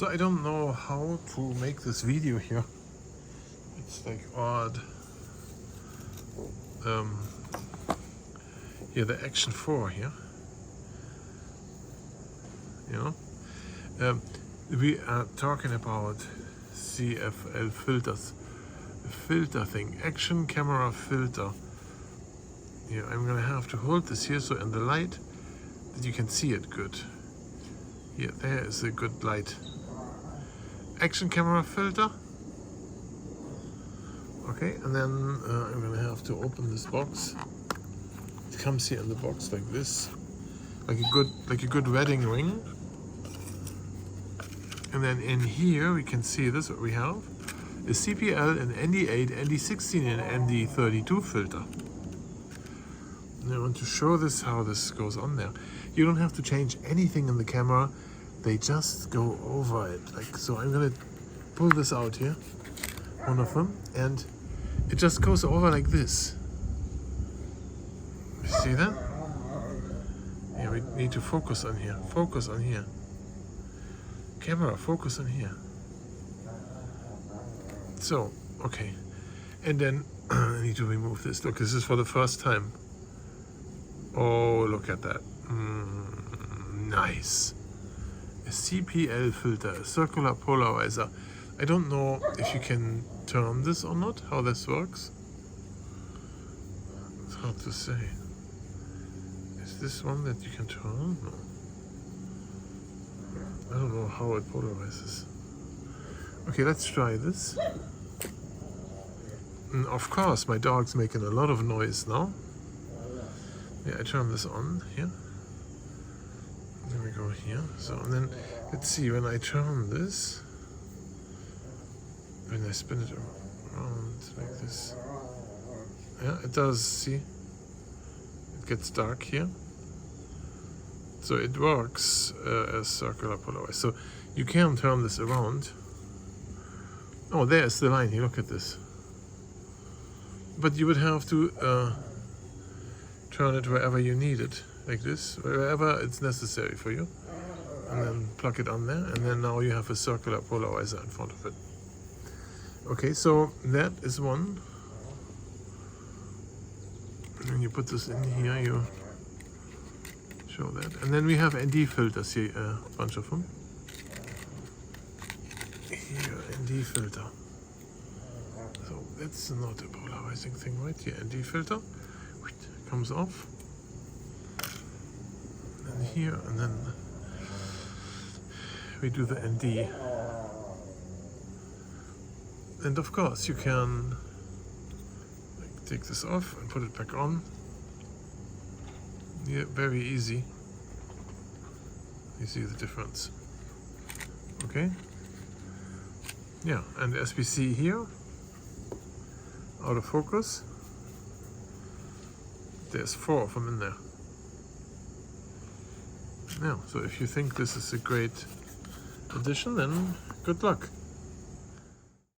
So I don't know how to make this video here. It's like odd. Here the Action 4 here. You know, we are talking about CFL filters, the filter thing, action camera filter. Yeah, I'm gonna have to hold this here so in the light that you can see it good. Yeah, there is a good light. Action camera filter. Okay, and then I'm gonna have to open this box. It comes here in the box like this, like a good wedding ring. And then in here we can see this. What we have is CPL, an ND8, ND16, and ND32 filter. And I want to show this how this goes on there. You don't have to change anything in the camera. They just go over it. Like so. I'm gonna pull this out here, one of them, and it just goes over like this. You see that? Yeah, we need to focus on here. Focus on here. Camera, focus on here. So, okay. And then I need to remove this. Look, this is for the first time. Oh, look at that. Nice. A CPL filter, a circular polarizer. I don't know if you can turn this or not, how this works. It's hard to say. Is this one that you can turn? No. I don't know how it polarizes. Okay, let's try this. And of course, my dog's making a lot of noise now. Yeah, I turn this on here. There we go here. So, and then let's see, when I turn this, when I spin it around like this. Yeah, it does, see? It gets dark here. So it works as circular polarizer. So you can turn this around. Oh, there's the line here. Look at this. But you would have to turn it wherever you need it, like this, wherever it's necessary for you, and then plug it on there, and then now you have a circular polarizer in front of it. Okay, so that is one. And when you put this in here, you show that. And then we have ND filters here, a bunch of them. Here, ND filter. So that's not a polarizing thing, right? Here, ND filter. Comes off. And then here, and then we do the ND. And of course, you can like, take this off and put it back on. Yeah, very easy. You see the difference. Okay. Yeah, and as we see here, out of focus, there's 4 of them in there. Yeah, so if you think this is a great addition, then good luck.